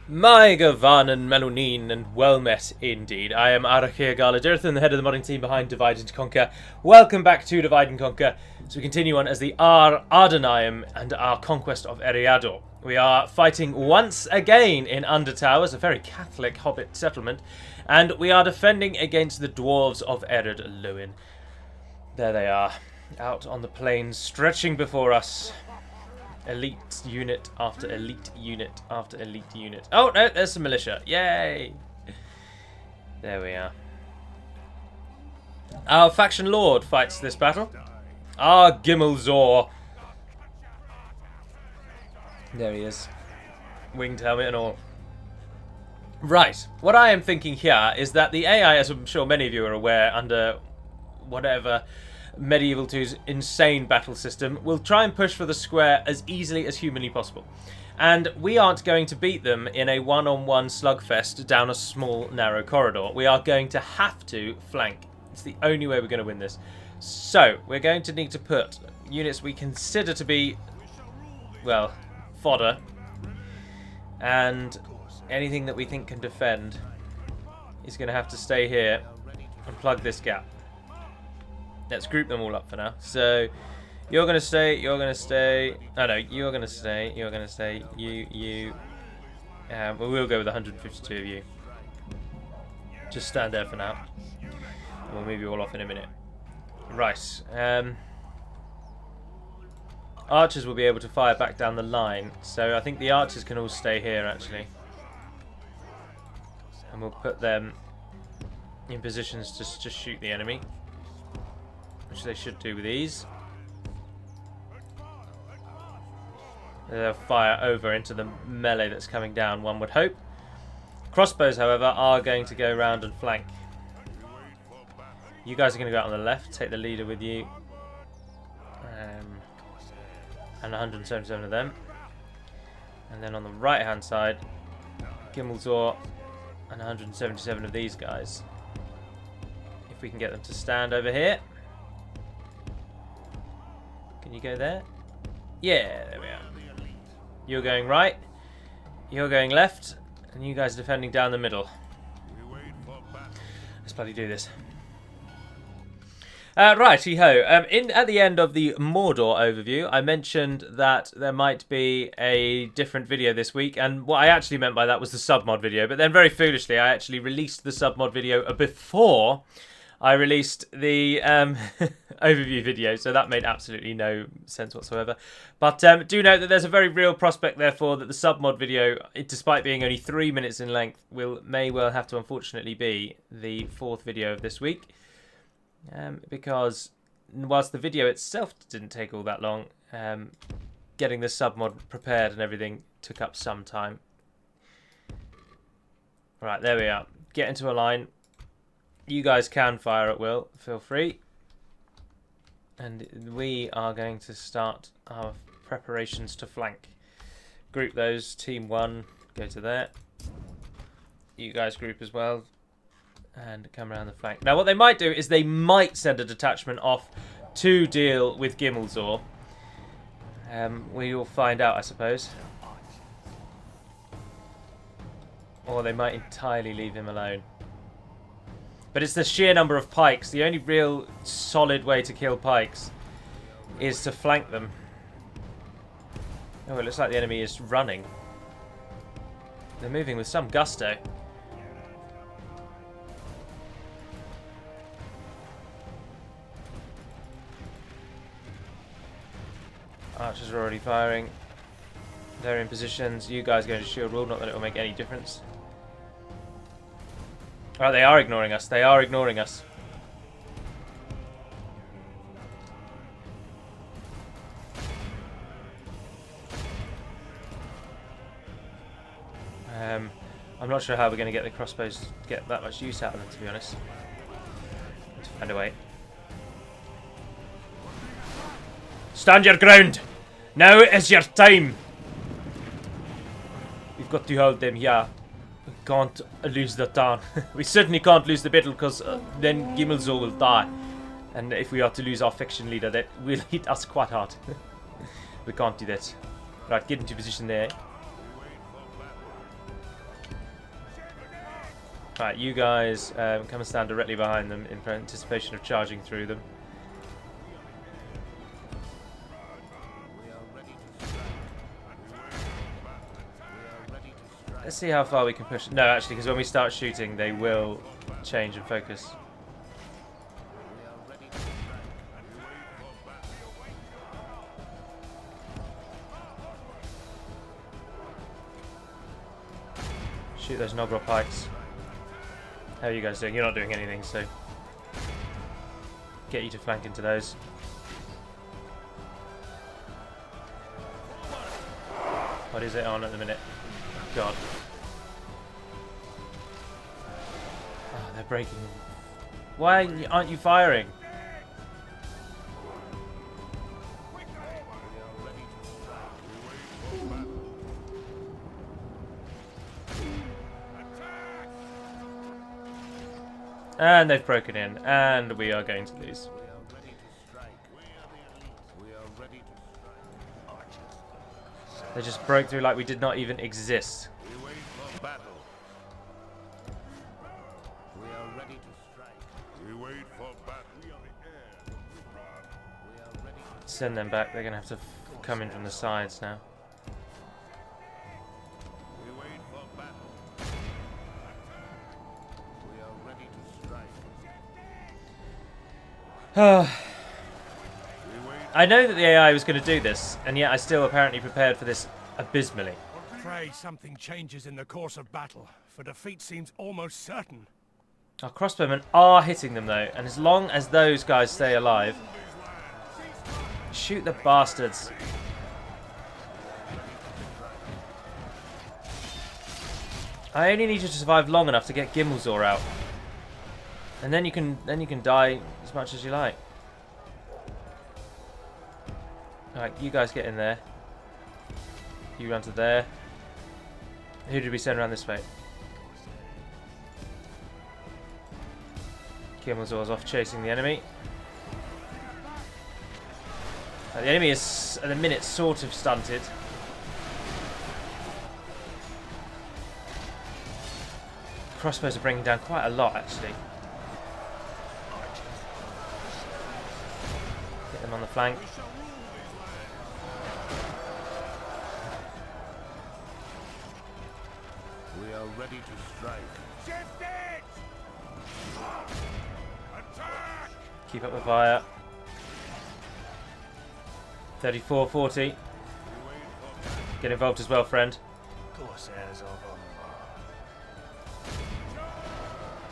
My Gavanen Melunin, and well met indeed. I am Arachir Galadirthan, the head of the modding team behind Divide and Conquer. Welcome back to Divide and Conquer. So we continue on as the Adûnâim and our conquest of Eriador. We are fighting once again in Undertowers, a very Catholic Hobbit settlement, and we are defending against the dwarves of Lhûn. There they are, out on the plains, stretching before us. Elite unit after elite unit after elite unit. Oh no, there's some militia. Yay! There we are. Our faction lord fights this battle. Our Gimmelzor. There he is. Winged helmet and all. Right. What I am thinking here is that the AI, as I'm sure many of you are aware, under whatever Medieval 2's insane battle system, will try and push for the square as easily as humanly possible. And we aren't going to beat them in a one-on-one slugfest down a small, narrow corridor. We are going to have to flank. It's the only way we're going to win this. So, we're going to need to put units we consider to be, well, fodder. And anything that we think can defend is going to have to stay here and plug this gap. Let's group them all up for now. So, you're going to stay, you're going to stay. Oh no, you're going to stay, you're going to stay, you. Well, we'll go with 152 of you. Just stand there for now. We'll move you all off in a minute. Right. Archers will be able to fire back down the line. So, I think the archers can all stay here, actually. And we'll put them in positions to just shoot the enemy. Which they should do with ease. They'll fire over into the melee that's coming down, one would hope. Crossbows, however, are going to go round and flank. You guys are going to go out on the left, take the leader with you. And 177 of them. And then on the right hand side, Gimmelzor and 177 of these guys. If we can get them to stand over here. Can you go there? Yeah, there we are. You're going right. You're going left. And you guys are defending down the middle. Let's bloody do this. Righty-ho. At the end of the Mordor overview, I mentioned that there might be a different video this week. And what I actually meant by that was the Submod video. But then very foolishly, I actually released the Submod video before I released the overview video, so that made absolutely no sense whatsoever. But do note that there's a very real prospect, therefore, that the Submod video, despite being only 3 minutes in length, may well have to unfortunately be the fourth video of this week. Because whilst the video itself didn't take all that long, getting the Submod prepared and everything took up some time. Right, there we are. Get into a line. You guys can fire at will, feel free. And we are going to start our preparations to flank. Group those, team 1, go to there. You guys group as well. And come around the flank. Now what they might do is they might send a detachment off to deal with Gimmelzor. We will find out, I suppose. Or they might entirely leave him alone. But it's the sheer number of pikes. The only real solid way to kill pikes is to flank them. Oh, it looks like the enemy is running. They're moving with some gusto. Archers are already firing. They're in positions. You guys go to shield wall. Not that it will make any difference. Oh, they are ignoring us. They are ignoring us. I'm not sure how we're going to get the crossbows to get that much use out of them, to be honest. Let's find a way. Stand your ground! Now is your time! We've got to hold them here. We can't lose the town. We certainly can't lose the battle, because then Gimmelzor will die. And if we are to lose our faction leader, that will hit us quite hard. We can't do that. Right, get into position there. Right, you guys come and stand directly behind them in anticipation of charging through them. Let's see how far we can push. No, actually, because when we start shooting, they will change and focus. Shoot those Nogrel pikes. How are you guys doing? You're not doing anything, so get you to flank into those. What is it on at the minute? Oh, God. Oh, they're breaking. Why aren't you firing? And they've broken in, and we are going to lose. They just broke through like we did not even exist. Send them back. They're going to have to come in from the sides now. I know that the AI was going to do this, and yet I still apparently prepared for this abysmally. Pray something changes in the course of battle, for defeat seems almost certain. Our crossbowmen are hitting them though, and as long as those guys stay alive, shoot the bastards. I only need you to survive long enough to get Gimmelzor out, and then you can die as much as you like. Alright, you guys get in there. You run to there. Who did we send around this way? Gimmelzor's off chasing the enemy. The enemy is, at the minute, sort of stunted. Crossbows are bringing down quite a lot, actually. Get them on the flank. We are ready to strike. Shift it! Attack! Keep up the fire. 34-40. Get involved as well, friend. Corsairs of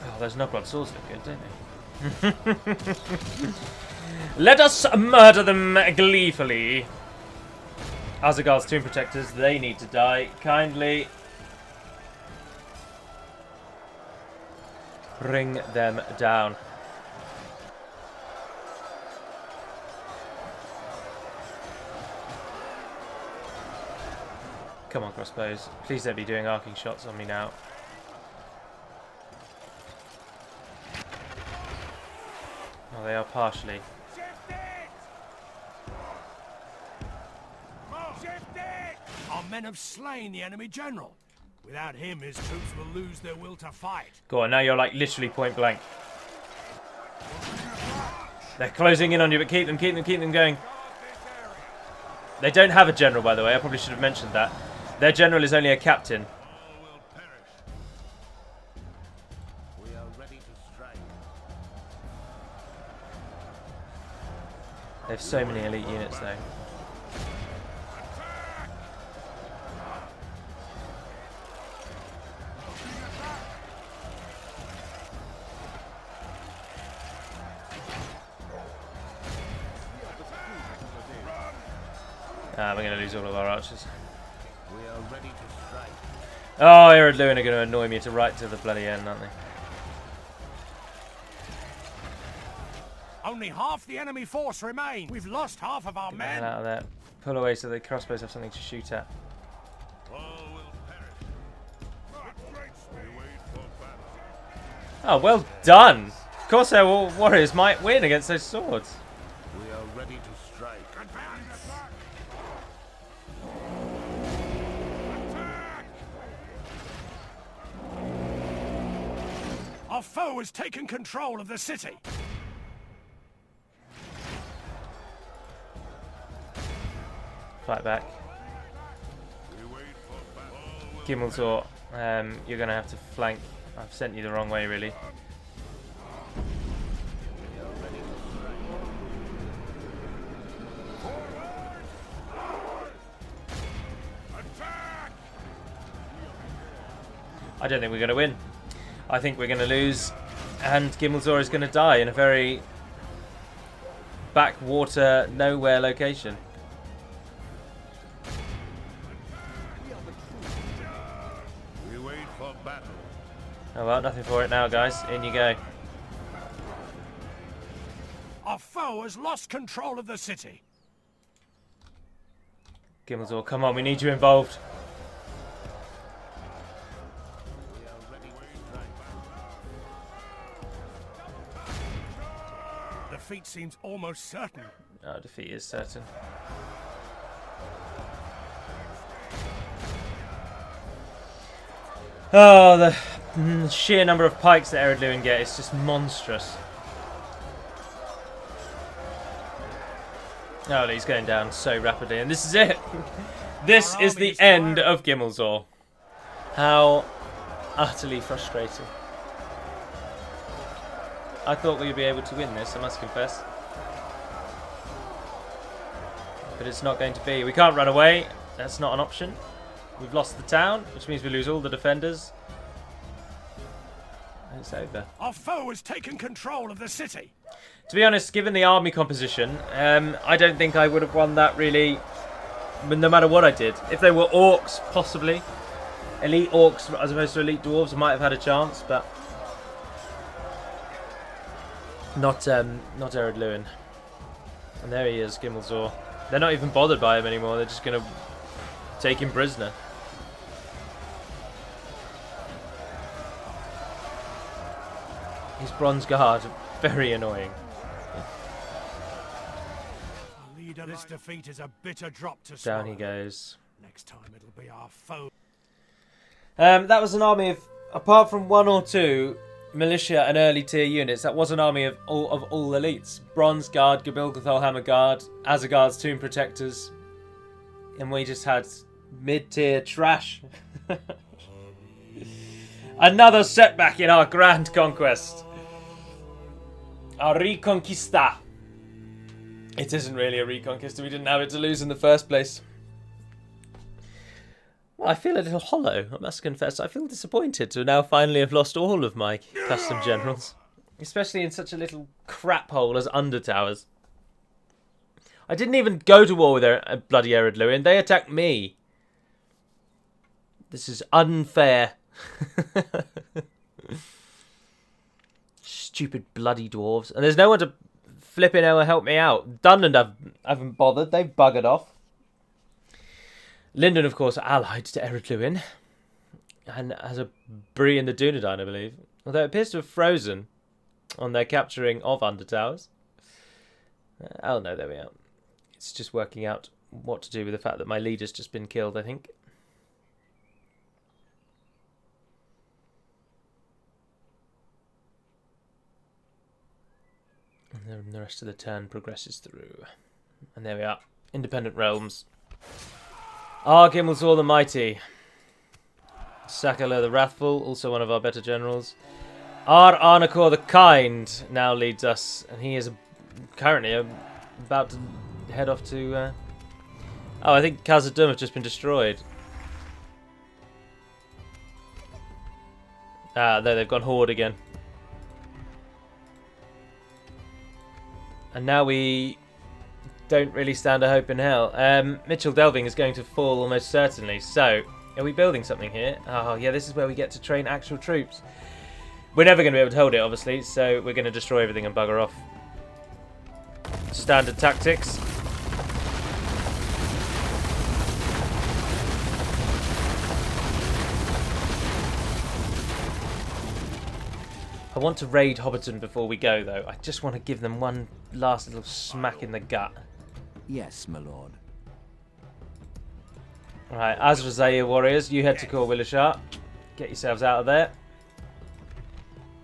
Oh, those Nogrod swords look good, don't they? Let us murder them gleefully. Azagard's Tomb Protectors, they need to die. Kindly bring them down. Come on, crossbows. Please don't be doing arcing shots on me now. Oh, they are partially. Our men have slain the enemy general. Without him, his troops will lose their will to fight. Go on, now you're like literally point blank. They're closing in on you, but keep them going. They don't have a general, by the way. I probably should have mentioned that. Their general is only a captain. They have so many elite units, though. We're going to lose all of our archers. We are ready to strike. Oh, Adûnâim are going to annoy me to right to the bloody end, aren't they? Only half the enemy force remain. We've lost half of our Get men. the hell out of there. Pull away so the crossbows have something to shoot at. Oh, well done! Corsair warriors might win against those swords. We are ready to strike. Advance. Attack. Our foe has taken control of the city. Fight back. Gimmeltor, you're going to have to flank. I've sent you the wrong way, really. I don't think we're going to win. I think we're going to lose, and Gimmeltor is going to die in a very backwater, nowhere location. We wait for battle. Oh well, nothing for it now, guys. In you go. Our foe has lost control of the city. Gimmeltor, come on, we need you involved. Defeat seems almost certain. Oh, defeat is certain. Oh, the sheer number of pikes that Lhûn get is just monstrous. Oh, he's going down so rapidly, and this is it. This is the end of Gimmeltor. How utterly frustrating. I thought we'd be able to win this, I must confess. But it's not going to be. We can't run away. That's not an option. We've lost the town, which means we lose all the defenders. And it's over. Our foe has taken control of the city. To be honest, given the army composition, I don't think I would have won that really, no matter what I did. If they were orcs, possibly. Elite orcs as opposed to elite dwarves, I might have had a chance, but not Lhûn. And there he is, Gimmeltor. They're not even bothered by him anymore. They're just going to take him prisoner. His bronze guard, very annoying. This defeat is a bitter drop to swallow. Down he goes. Next time it'll be our foe. That was an army of, apart from one or two militia and early tier units, that was an army of all elites. Bronze Guard, Gabilgathol Hammer Guard, Azagard's Tomb Protectors, and we just had mid-tier trash. Another setback in our grand conquest. Our Reconquista. It isn't really a Reconquista. We didn't have it to lose in the first place. Well, I feel a little hollow, I must confess. I feel disappointed to now finally have lost all of my custom generals. Especially in such a little crap hole as Undertowers. I didn't even go to war with bloody Lhûn. They attacked me. This is unfair. Stupid bloody dwarves. And there's no one to flipping help me out. Dunland haven't bothered. They've buggered off. Lyndon, of course, allied to Lhûn. And has a brie in the Adûnâim, I believe. Although it appears to have frozen on their capturing of Undertowers. Oh no, there we are. It's just working out what to do with the fact that my leader's just been killed, I think. And then the rest of the turn progresses through. And there we are. Independent realms. Gimmeltor the Mighty. Sakala the Wrathful, also one of our better generals. Arnacor the Kind now leads us. And he is currently about to head off to... Oh, I think Khazad-dûm have just been destroyed. Ah, there they've gone Horde again. And now we don't really stand a hope in hell. Mitchell Delving is going to fall almost certainly. So, are we building something here? Oh, yeah, this is where we get to train actual troops. We're never going to be able to hold it, obviously, so we're going to destroy everything and bugger off. Standard tactics. I want to raid Hobbiton before we go, though. I just want to give them one last little smack in the gut. Yes, my lord. Alright, Azrazair warriors, you head to Corwilashar. Get yourselves out of there.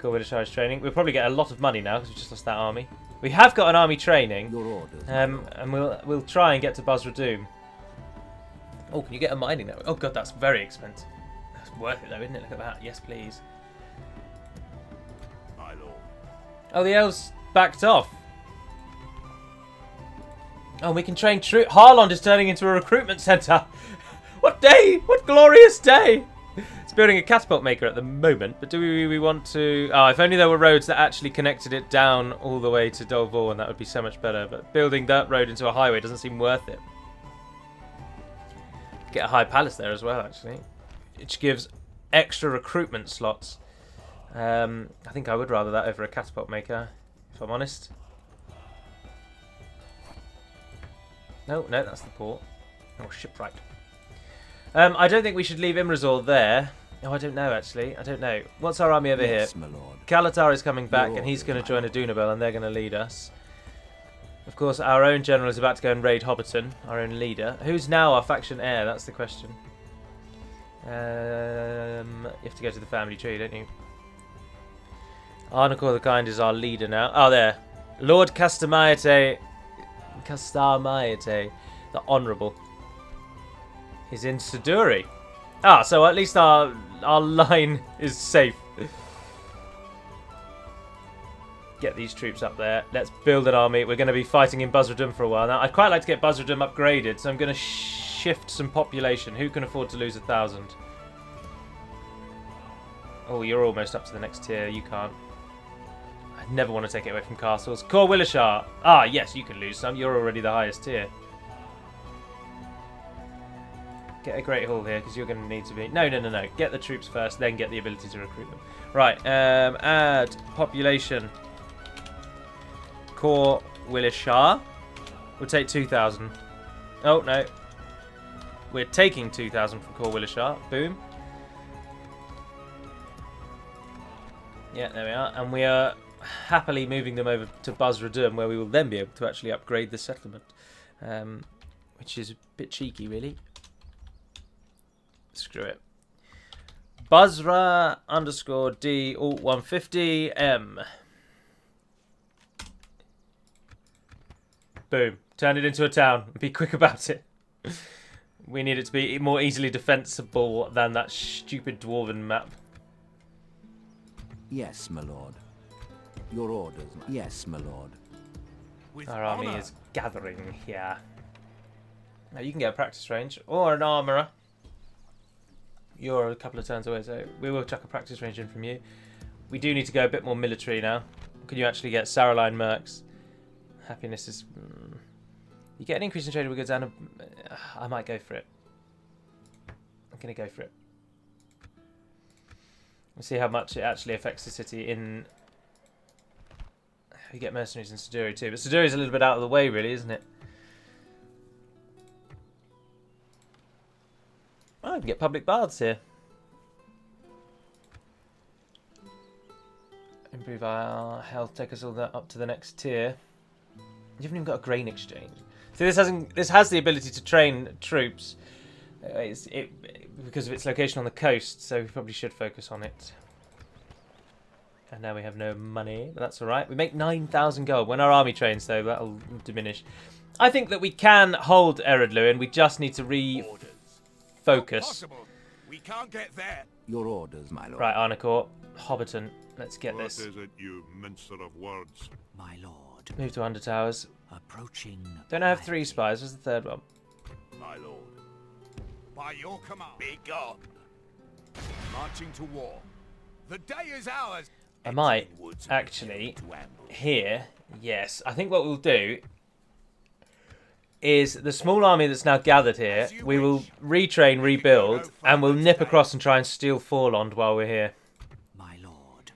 Corwilashar is training. We'll probably get a lot of money now because we just lost that army. We have got an army training. Your orders. And we'll try and get to Adûnâim. Oh, can you get a mining network? Oh god, that's very expensive. That's worth it though, isn't it? Look at that. Yes, please. My lord. Oh, the elves backed off. Oh, we can train troops. Harlond is turning into a recruitment centre. What day? What glorious day! It's building a catapult maker at the moment, but do we want to... Oh, if only there were roads that actually connected it down all the way to Dol Vorn, that would be so much better. But building that road into a highway doesn't seem worth it. Get a high palace there as well, actually. Which gives extra recruitment slots. I think I would rather that over a catapult maker, if I'm honest. No, that's the port. Oh, shipwright. I don't think we should leave Imrazor there. Oh, I don't know, actually. I don't know. What's our army over Yes, here? my lord. Kalatar is coming back, and he's going to join Adûnâim, and they're going to lead us. Of course, our own general is about to go and raid Hobbiton, our own leader. Who's now our faction heir? That's the question. You have to go to the family tree, don't you? Arnicor the Kind is our leader now. Oh, there. Lord Castamaiete, the Honourable, is in Siduri. Ah, so at least our line is safe. Get these troops up there. Let's build an army. We're going to be fighting in Adûnâim for a while now. I'd quite like to get Adûnâim upgraded, so I'm going to shift some population. Who can afford to lose 1,000? Oh, you're almost up to the next tier. You can't. I never want to take it away from castles. Corwilashar. Ah, yes, you can lose some. You're already the highest tier. Get a Great Hall here, because you're going to need to be... No. Get the troops first, then get the ability to recruit them. Right, add population. Corwilashar. We'll take 2,000. Oh, no. We're taking 2,000 from Corwilashar. Boom. Yeah, there we are. And we are happily moving them over to Adûnâim, where we will then be able to actually upgrade the settlement. Which is a bit cheeky, really. Screw it. Basra _D alt 150 M. Boom. Turn it into a town. Be quick about it. We need it to be more easily defensible than that stupid dwarven map. Yes, my lord. Your orders. Yes, my lord. With Our army honor. is gathering here. Now you can get a practice range or an armourer. You're a couple of turns away, so we will chuck a practice range in from you. We do need to go a bit more military now. Can you actually get Saraline Mercs? Happiness is... You get an increase in trade with goods and I might go for it. I'm going to go for it. We'll see how much it actually affects the city in... You get mercenaries in Siduri too, but Siduri is a little bit out of the way really, isn't it? Oh, I can get public baths here. Improve our health, take us all up to the next tier. You haven't even got a grain exchange. See, this has the ability to train troops. Because of its location on the coast, so we probably should focus on it. And now we have no money, but that's alright. We make 9,000 gold. When our army trains, though, that'll diminish. I think that we can hold Lhûn. We just need to refocus. We can't get there. Your orders, my lord. Right, Arnicor, Hobbiton. Let's get What this. is it, you mincer of words? My lord. Move to Undertowers. Approaching. Don't I have 3 spies? Where's the third one? My lord. By your command. Be gone. Marching to war. The day is ours. I might actually here. Yes, I think what we'll do is the small army that's now gathered here. We will retrain, rebuild, and we'll nip across and try and steal Forlond while we're here. My lord.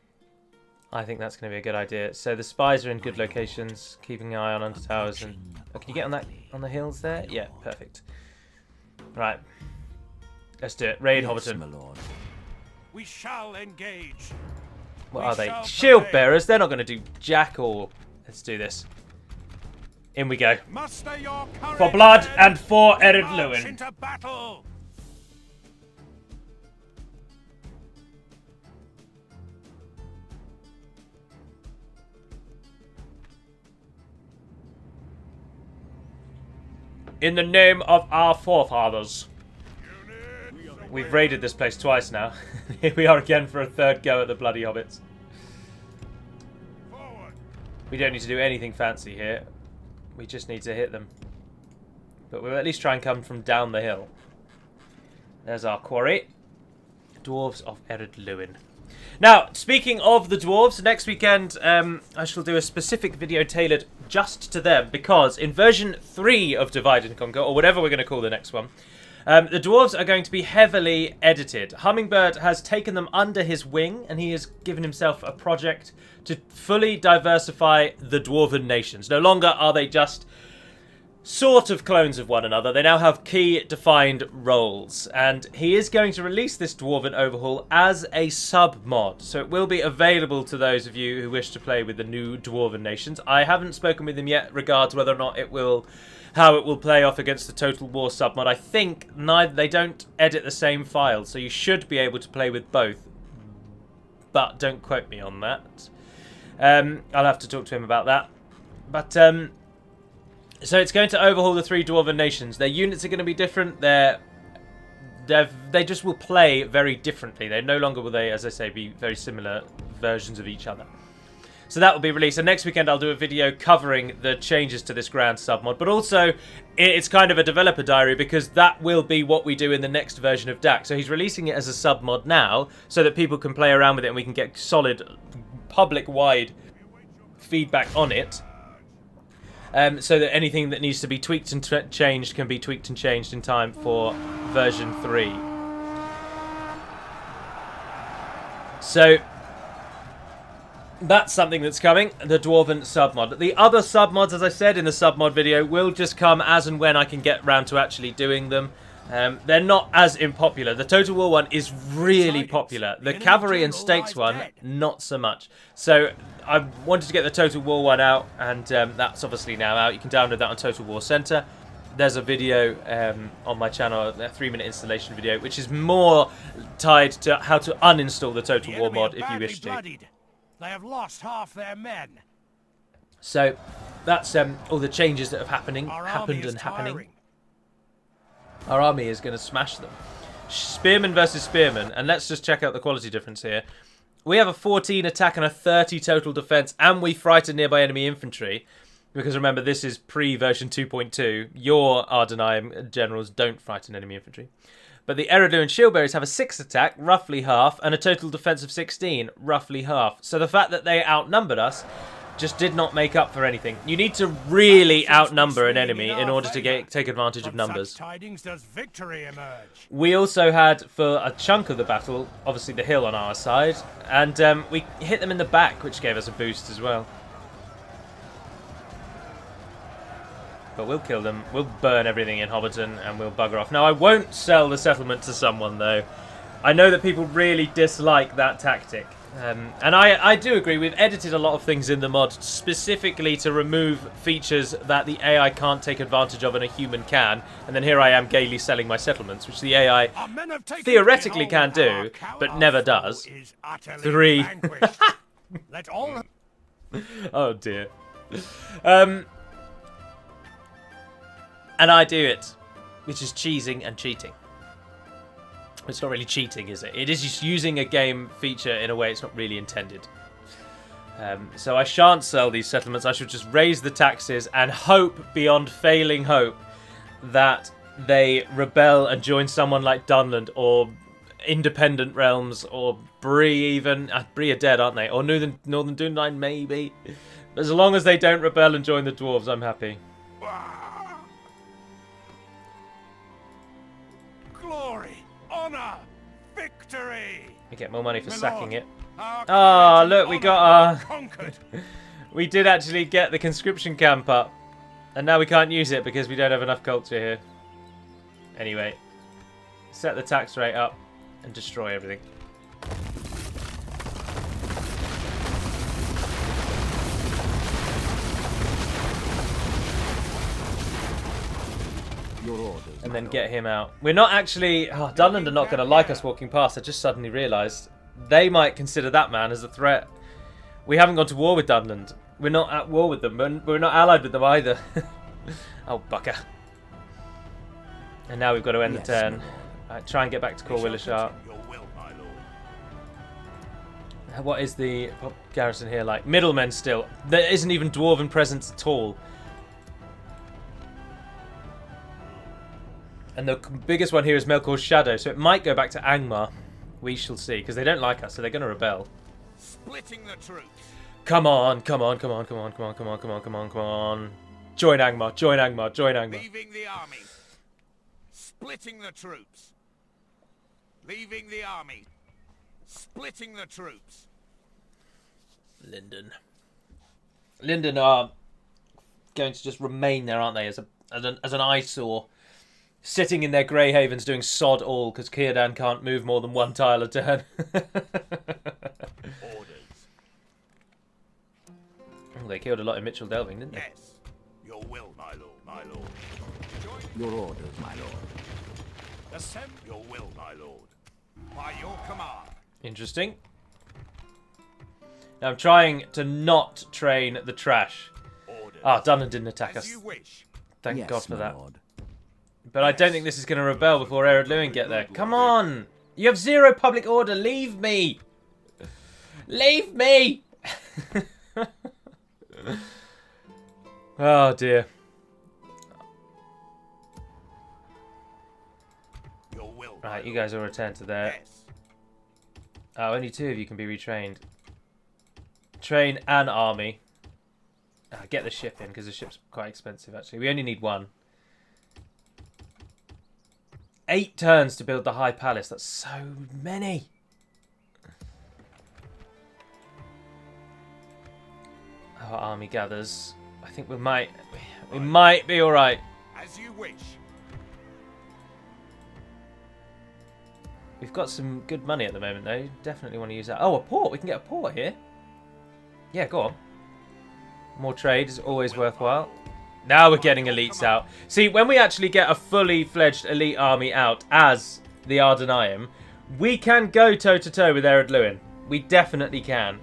I think that's going to be a good idea. So the spies are in good locations, keeping an eye on Undertowers. And oh, can you get on the hills there? Yeah, perfect. Right, let's do it. Raid Yes, Hobbiton. my lord. We shall engage. What We are they? shall Shield prevail. bearers. They're not going to do jack all. Let's do this. In we go. Muster your courage, For blood men. and for We Ered march Lhûn. into battle. In the name of our forefathers. We've raided this place twice now. Here we are again for a third go at the bloody hobbits. We don't need to do anything fancy here. We just need to hit them. But we'll at least try and come from down the hill. There's our quarry. Dwarves of Lhûn. Now, speaking of the dwarves, next weekend I shall do a specific video tailored just to them, because in version 3 of Divide and Conquer, or whatever we're going to call the next one, the dwarves are going to be heavily edited. Hummingbird has taken them under his wing, and he has given himself a project to fully diversify the dwarven nations. No longer are they just sort of clones of one another. They now have key defined roles, and he is going to release this Dwarven Overhaul as a sub-mod, so it will be available to those of you who wish to play with the new Dwarven nations. I haven't spoken with him yet regards whether or not how it will play off against the Total War sub-mod. I think they don't edit the same file, so you should be able to play with both, but don't quote me on that. I'll have to talk to him about that. But so it's going to overhaul the 3 Dwarven nations. Their units are going to be different. They just will play very differently. They no longer will they, as I say, be very similar versions of each other. So that will be released. And next weekend I'll do a video covering the changes to this grand submod. But also, it's kind of a developer diary, because that will be what we do in the next version of DaC. So he's releasing it as a submod now, so that people can play around with it and we can get solid public-wide feedback on it. So that anything that needs to be tweaked and changed can be tweaked and changed in time for version 3. So that's something that's coming, the Dwarven submod. The other submods, as I said in the submod video, will just come as and when I can get round to actually doing them. They're not as unpopular. The Total War one is really popular. The Cavalry and Stakes one, not so much. So I wanted to get the Total War one out, and that's obviously now out. You can download that on Total War Center. There's a video on my channel, a 3-minute installation video, which is more tied to how to uninstall the Total War mod if you wish to. They have lost half their men. So that's all the changes that have happened and happening. Our army is going to smash them. Spearmen versus Spearmen. And let's just check out the quality difference here. We have a 14 attack and a 30 total defense. And we frighten nearby enemy infantry. Because remember, this is pre-version 2.2. Your Adûnâim generals don't frighten enemy infantry. But the Eridu and Shieldbearers have a 6 attack, roughly half. And a total defense of 16, roughly half. So the fact that they outnumbered us just did not make up for anything. You need to really outnumber an enemy in order to take advantage of numbers. We also had, for a chunk of the battle, obviously the hill on our side, and we hit them in the back, which gave us a boost as well. But we'll kill them, we'll burn everything in Hobbiton, and we'll bugger off. Now, I won't sell the settlement to someone, though. I know that people really dislike that tactic. And I do agree, we've edited a lot of things in the mod specifically to remove features that the AI can't take advantage of and a human can. And then here I am gaily selling my settlements, which the AI theoretically can do, but never does. 3. Oh dear. And I do it, which is cheesing and cheating. It's not really cheating, is it? It is just using a game feature in a way it's not really intended. So I shan't sell these settlements. I should just raise the taxes and hope, beyond failing hope, that they rebel and join someone like Dunland or Independent Realms or Bree even. Bree are dead, aren't they? Or Northern Adûnâim, maybe. But as long as they don't rebel and join the dwarves, I'm happy. Glory! Honor! Victory! We get more money for sacking it. Oh, look, we got our... We did actually get the conscription camp up. And now we can't use it because we don't have enough culture here. Anyway. Set the tax rate up and destroy everything. And then get him out. We're not actually... Oh, Dunland are not going to like us walking past. I just suddenly realised. They might consider that man as a threat. We haven't gone to war with Dunland. We're not at war with them. We're not allied with them either. Oh, bucker. And now we've got to end Yes, the turn. my lord. Right, try and get back to Corwilashar. Your will, my lord. What is the garrison here like? Middlemen still. There isn't even dwarven presence at all. And the biggest one here is Melkor's Shadow, so it might go back to Angmar. We shall see, because they don't like us, so they're going to rebel. Splitting the troops. Come on, come on, come on, come on, come on, come on, come on, come on, come on. Join Angmar, join Angmar, join Angmar. Leaving the army. Splitting the troops. Leaving the army. Splitting the troops. Linden are going to just remain there, aren't they, as an eyesore. Sitting in their grey havens doing sod all because Círdan can't move more than one tile a turn. Orders. Oh, they killed a lot in Mitchell Delving, didn't they? Yes. Your will, my lord. My lord. Your orders, my lord. Assemble. Your will, my lord. By your command. Interesting. Now I'm trying to not train the trash. Orders. Ah, Dunnan didn't attack As us. you wish. Thank Yes, God for my that. lord. But I don't think this is going to rebel before Adûnâim get there. Come on! You have 0 public order. Leave me! Leave me! Oh dear. Your will. Right, you guys will return to there. Yes. Oh, only 2 of you can be retrained. Train an army. Get the ship in, because the ship's quite expensive, actually. We only need 1. 8 turns to build the High Palace. That's so many. Our army gathers. I think we might be all right. As you wish. We've got some good money at the moment, though. Definitely want to use that. Oh, a port. We can get a port here. Yeah, go on. More trade is always worthwhile. Now we're getting elites out. See, when we actually get a fully fledged elite army out as the Adûnâim, we can go toe-to-toe with Lhûn. We definitely can.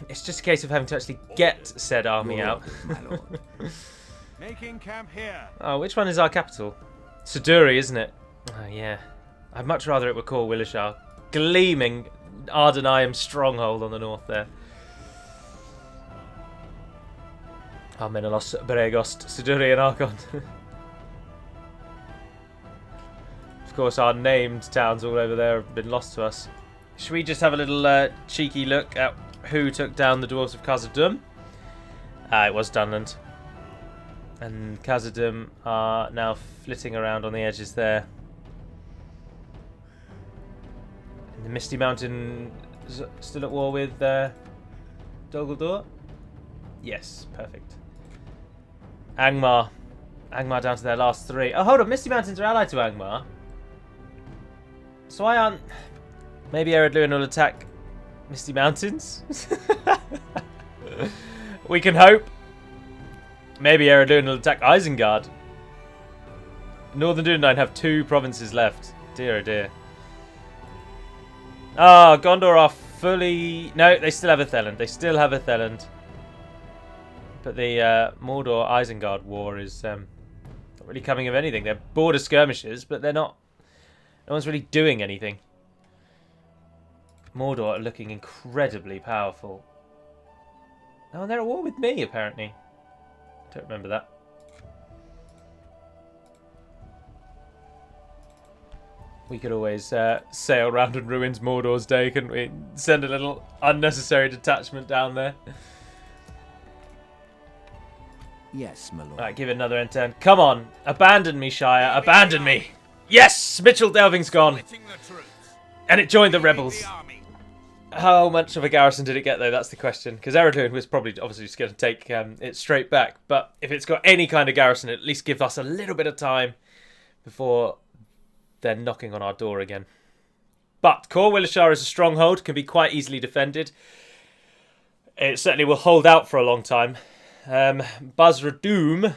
It's just a case of having to actually get said army Your out. orders, my lord. Making camp here. Oh, which one is our capital? Siduri, isn't it? Oh, yeah. I'd much rather it were Corwilashar. Gleaming Adûnâim stronghold on the north there. Armenelos, Beregost, Siduri and Archon. Of course, our named towns all over there have been lost to us. Should we just have a little cheeky look at who took down the dwarves of Khazad-dûm? It was Dunland. And Khazad-dûm are now flitting around on the edges there. And the Misty Mountain is still at war with Dol Guldur? Yes, perfect. Angmar. Angmar down to their last 3. Oh, hold on. Misty Mountains are allied to Angmar. So why aren't... Maybe Lhûn will attack Misty Mountains? We can hope. Maybe Lhûn will attack Isengard. Northern Adûnâim have 2 provinces left. Dear oh dear. Ah, Gondor are fully... No, they still have a Theland. They still have a Theland. But the Mordor-Isengard war is not really coming of anything. They're border skirmishes, but they're not... No one's really doing anything. Mordor are looking incredibly powerful. Oh, and they're at war with me, apparently. Don't remember that. We could always sail round and ruin Mordor's day, couldn't we? Send a little unnecessary detachment down there. Yes, my lord. Right, give it another end turn. Come on. Abandon me, Shire. Abandon me. Yes! Mitchell Delving's gone. Splitting the troops. And it joined the Leaving rebels. the army. How much of a garrison did it get, though? That's the question. Because Lhûn was probably obviously just going to take it straight back. But if it's got any kind of garrison, it at least gives us a little bit of time before they're knocking on our door again. But Corwilashar is a stronghold, can be quite easily defended. It certainly will hold out for a long time. Basra-Dûm,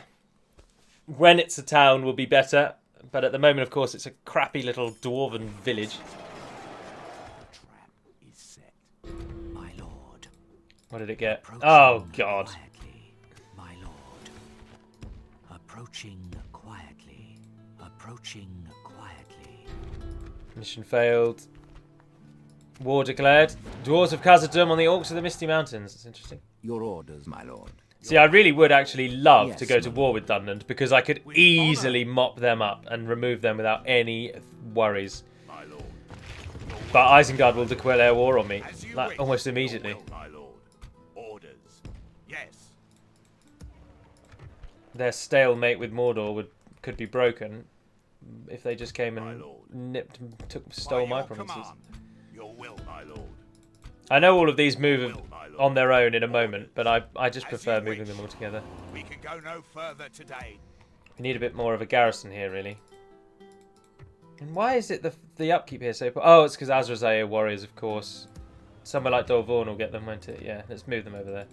when it's a town, will be better. But at the moment, of course, it's a crappy little dwarven village. The trap is set. My lord. What did it get? Approaching Oh, God. Quietly, my lord. Approaching quietly. Approaching quietly. Mission failed. War declared. Dwarves of Khazad-dûm on the Orcs of the Misty Mountains. That's interesting. Your orders, my lord. See, I really would actually love Yes, to go to war with Dunland because I could easily mop them up and remove them without any worries. My lord. But Isengard will declare war on me, As you like, wish. almost immediately. Your will, my lord. Orders. Yes. Their stalemate with Mordor could be broken if they just came My and lord. stole By my your provinces. command. Your will, my lord. I know all of these move Will, my lord. on their own in a moment, but I just As prefer you moving wish. them all together. We can go no further today. We need a bit more of a garrison here, really. And why is it the upkeep here so... Oh, it's because Azrazael warriors, of course. Somewhere like Dol Vorn will get them, won't it? Yeah, let's move them over there.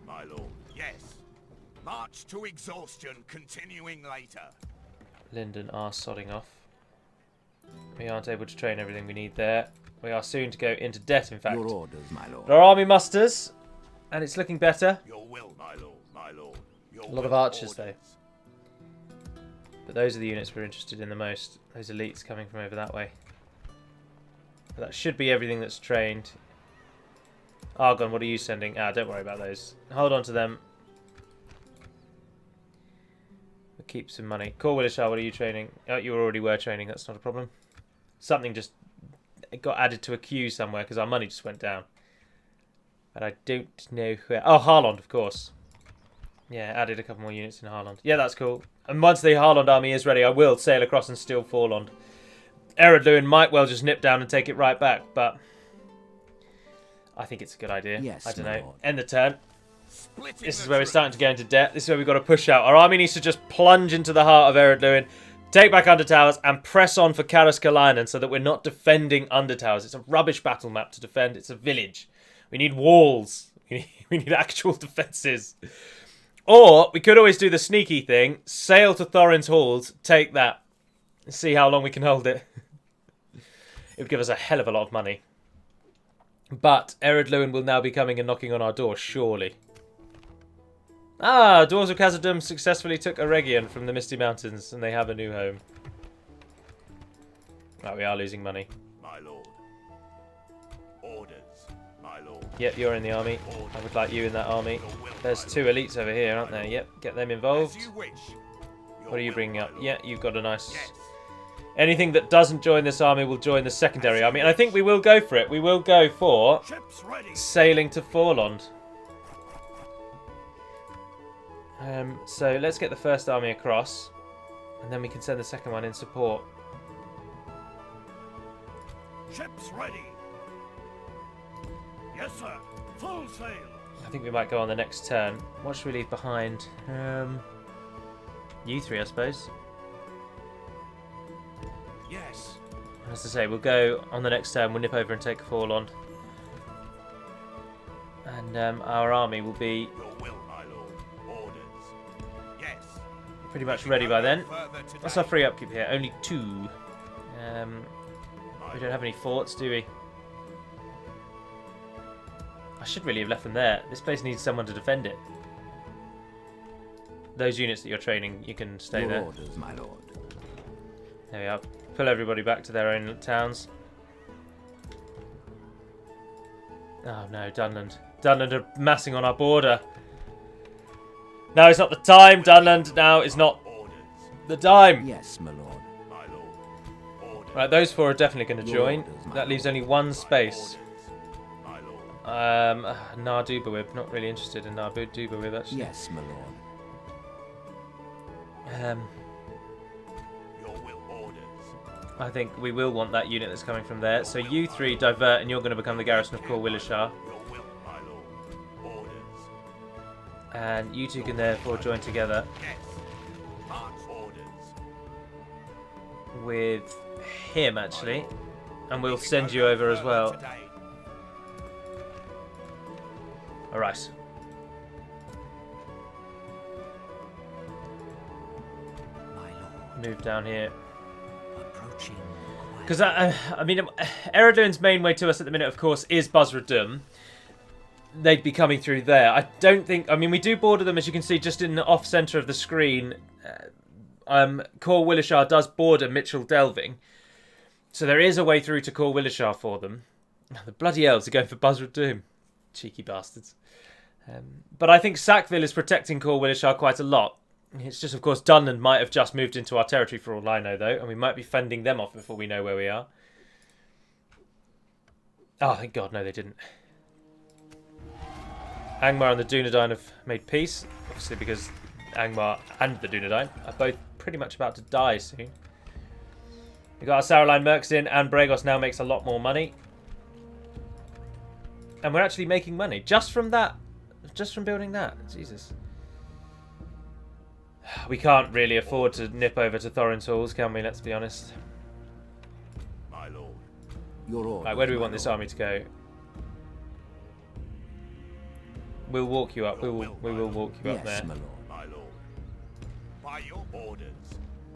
My lord. Yes. March to exhaustion, continuing later. Linden are sodding off. We aren't able to train everything we need there. We are soon to go into debt, in fact. Your orders, my lord. Our army musters, and it's looking better. Your will, my lord. My lord. Your A lot of will, archers, orders. But those are the units we're interested in the most. Those elites coming from over that way. But that should be everything that's trained. Argon, what are you sending? Ah, don't worry about those. Hold on to them. We'll keep some money. Corwilashar, what are you training? Oh, you already were training. That's not a problem. Something just got added to a queue somewhere because our money just went down. But I don't know where. Oh, Harlond, of course. Yeah, added a couple more units in Harlond. Yeah, that's cool. And once the Harlond army is ready, I will sail across and steal Forlond. Lhûn might well just nip down and take it right back, but I think it's a good idea. Yes, I don't my know. lord. End the turn. Splitting This is the where we're troops. starting to go into debt. This is where we've got to push out. Our army needs to just plunge into the heart of Lhûn, take back Undertowers, and press on for Karaskalainen so that we're not defending Undertowers. It's a rubbish battle map to defend. It's a village. We need walls. We need actual defences. Or we could always do the sneaky thing, sail to Thorin's Halls, take that, and see how long we can hold it. It would give us a hell of a lot of money. But Lhûn will now be coming and knocking on our door, surely. Ah, Dwarves of Khazad-dûm successfully took Eregion from the Misty Mountains, and they have a new home. Right, we are losing money. My lord. Orders. My lord. Yep, you're in the army. I would like you in that army. There's two elites over here, aren't there? Yep, get them involved. As you wish. Your What are you will, bringing my up? lord. Yeah, you've got a nice... Yes. Anything that doesn't join this army will join the secondary army. And I think we will go for it. We will go for Ships ready. sailing to Forlond. So let's get the first army across. And then we can send the second one in support. Ships ready. Yes, sir. Full sail. I think we might go on the next turn. What should we leave behind? You three, I suppose. Yes. As I say, we'll go on the next turn. We'll nip over and take Forlond. And our army will be Your will, my lord. Orders. Yes. pretty much ready by then. What's What's our free upkeep here? Only 2. We don't have any forts, do we? I should really have left them there. This place needs someone to defend it. Those units that you're training, you can stay Your there. orders, my lord. There we are. Pull everybody back to their own towns. Oh no, Dunland. Dunland are massing on our border. Now is not the time, Dunland. Now is not Orders. the time. Yes, my lord. My lord. Orders. Right, those 4 are definitely going to Your join. orders, my That leaves lord. only 1 space. My lord. Nardubawib. Not really interested in Nardubawib, actually. Yes, my lord. Your will. Orders. I think we will want that unit that's coming from there. So you 3 divert, and you're going to become the garrison of Corwilashar. Your will, my lord. Orders. And you 2 can therefore join together Yes. March. Orders. with him, actually. And we'll send you over as well. Today. Alright. My lord. Move down here. Approaching quietly. Because, I mean, Eredun's main way to us at the minute, of course, is Buzzradum. They'd be coming through there. I don't think... I mean, we do border them, as you can see, just in the off-centre of the screen. Corwilashar does border Mitchell Delving. So there is a way through to Corwilashar for them. The bloody elves are going for Buzzard Doom. Cheeky bastards. But I think Sackville is protecting Corwilashar quite a lot. It's just, of course, Dunland might have just moved into our territory for all I know, though. And we might be fending them off before we know where we are. Oh, thank God, no, they didn't. Angmar and the Adûnâim have made peace. Obviously, because Angmar and the Adûnâim are both pretty much about to die soon. We've got our Sauerline Mercs in, and Bragos now makes a lot more money. And we're actually making money just from that. Just from building that. Jesus. We can't really afford to nip over to Thorin's Halls, can we? Let's be honest. My lord. Your orders, Right, where do we my want this lord. army to go? We'll walk you up. We will walk you up Yes, there. my lord. My lord. By your orders.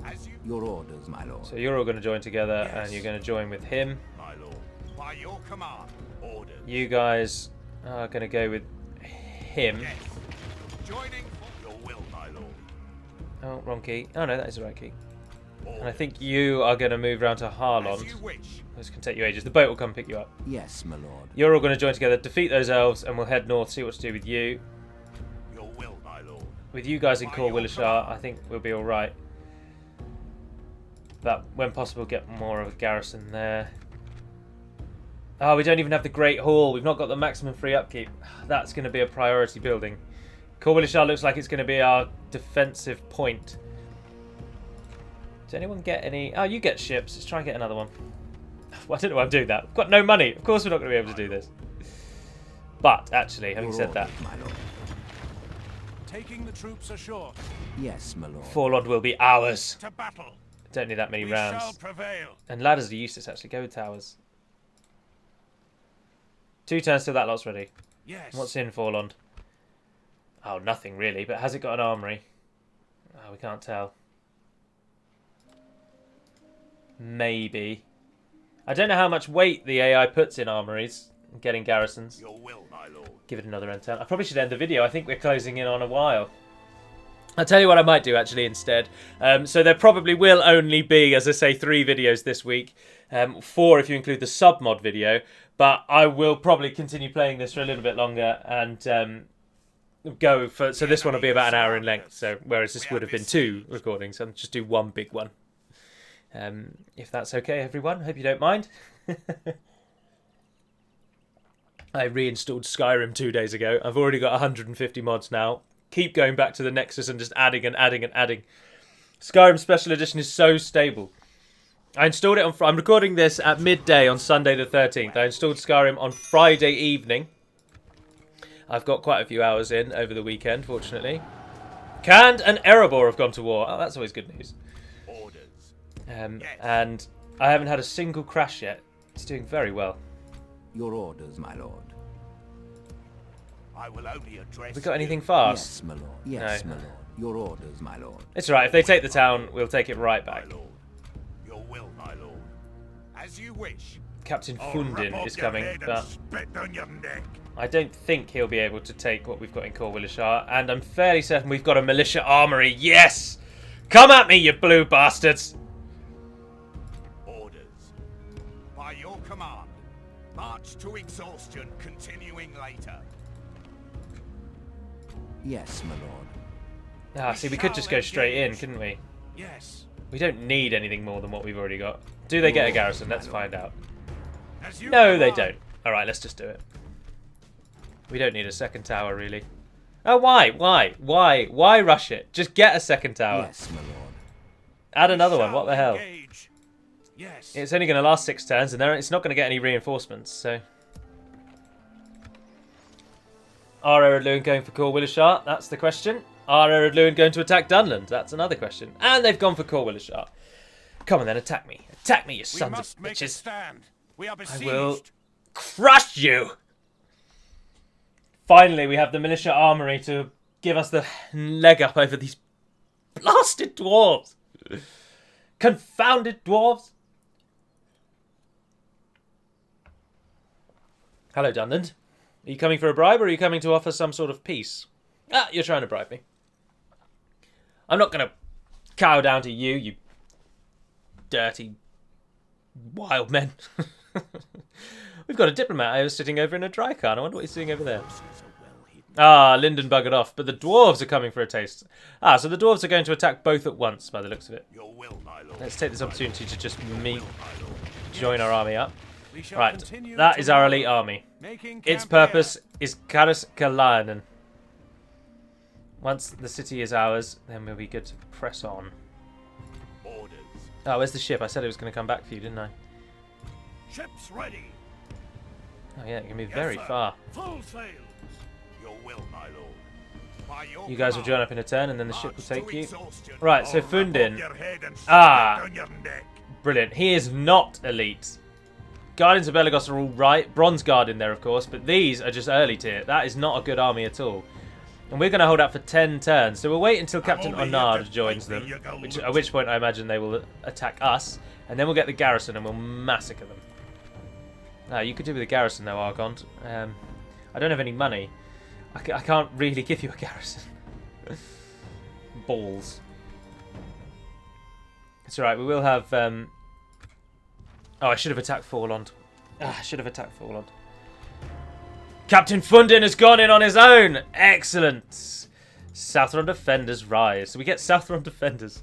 As you... Your orders, my lord. So you're all going to join together, Yes. and you're going to join with him. My lord. By your command. Orders. You guys are going to go with him. Yes. Joining for your will, my lord. Oh, wrong key. Oh no, that is the right key. Orders. And I think you are going to move round to As Harlond. you wish. This can take you ages. The boat will come pick you up. Yes, my lord. You're all going to join together, defeat those elves, and we'll head north, see what to do with you. Your will, my lord. With you guys in Corwilashar, I think we'll be alright. But when possible, get more of a garrison there. Oh, we don't even have the Great Hall. We've not got the maximum free upkeep. That's going to be a priority building. Corwilashar looks like it's going to be our defensive point. Does anyone get any... Oh, you get ships. Let's try and get another one. Well, I don't know why I'm doing that. I've got no money. Of course we're not going to be able to do this. But, actually, having Your said that, orders, my lord. Taking the troops ashore. Yes, my lord. Forlond will be ours. To battle. Don't need that many We shall rounds. prevail. And ladders are useless, actually. Go with towers. 2 turns till that lot's ready. Yes. What's in Forlond? Oh, nothing really, but has it got an armory? Oh, we can't tell. Maybe. I don't know how much weight the AI puts in armories, getting garrisons. Your will, my lord. Give it another end turn. I probably should end the video. I think we're closing in on a while. I'll tell you what I might do, actually, instead. So there probably will only be, as I say, 3 videos this week. 4 if you include the Submod video. But I will probably continue playing this for a little bit longer and go for... So this one will be about an hour in length. So whereas this would have been 2 recordings. I'll just do one big one. If that's okay, everyone. Hope you don't mind. I reinstalled Skyrim 2 days ago. I've already got 150 mods now. Keep going back to the Nexus and just adding and adding and adding. Skyrim Special Edition is so stable. I installed it on... I'm recording this at midday on Sunday the 13th. I installed Skyrim on Friday evening. I've got quite a few hours in over the weekend, fortunately. Cand and Erebor have gone to war. Oh, that's always good news. Orders. And I haven't had a single crash yet. It's doing very well. Your orders, my lord. I will only address. Have we got anything fast? Yes, my lord. Yes, No. my lord. Your orders, my lord. It's alright. If they take the town, we'll take it right My back. lord. Your will, my lord. As you wish. Captain I'll Fundin rip is off your coming, head and but spit on your neck. I don't think he'll be able to take what we've got in Corwilashar, and I'm fairly certain we've got a militia armory. Yes! Come at me, you blue bastards! Orders. By your command. March to exhaustion, continuing later. Yes, my lord. Ah, see, we could just go straight in, couldn't we? Yes. We don't need anything more than what we've already got. Do they get a garrison? Let's find out. As you No, they command. don't. Alright, let's just do it. We don't need a second tower, really. Oh, why? Why? Why? Why rush it? Just get a second tower. Yes, my lord. Add another one. Shall What the hell? engage. Yes. It's only going to last 6 turns, and it's not going to get any reinforcements, so... Are Lhûn going for Corwilashar? That's the question. Are Lhûn going to attack Dunland? That's another question. And they've gone for Corwilashar. Come on then, attack me. Attack me, you we sons must of make a bitches. stand. We are I besieged. will crush you! Finally, we have the militia armory to give us the leg up over these blasted dwarves. Confounded dwarves. Hello, Dunland. Are you coming for a bribe, or are you coming to offer some sort of peace? Ah, you're trying to bribe me. I'm not going to cow down to you, you dirty wild men. We've got a diplomat I was sitting over in a dry car. I wonder what he's doing over there. Ah, Lyndon buggered off, but the dwarves are coming for a taste. Ah, so the dwarves are going to attack both at once, by the looks of it. Your will, my lord. Let's take this opportunity to just join our army up. We shall Right, continue that is our tomorrow, elite army. making Its camp purpose here. is Kalainen. Once the city is ours, then we'll be good to press on. Orders. Oh, where's the ship? I said it was going to come back for you, didn't I? Ships ready. Oh yeah, it can be Yes, very sir. far. Full sails. Your will, my lord. By your You guys will command. join up in a turn, and then the ship will March take to you. exhaustion. Right, so I'll wrap Fundin. up your head and Ah. stick it down your neck. Brilliant. He is not elite. Guardians of Belagos are all right. Bronze Guard in there, of course, but these are just early tier. That is not a good army at all. And we're going to hold out for 10 turns, so we'll wait until Captain only here Onard to joins fight them, me, you go at which point I imagine they will attack us, and then we'll get the garrison and we'll massacre them. Now, you could do with a garrison, though, Argont. I don't have any money. I can't really give you a garrison. Balls. It's alright, we will have... Oh, I should have attacked Forlond. I should have attacked Forlond. Captain Fundin has gone in on his own! Excellent! Southron defenders rise. So we get Southron defenders.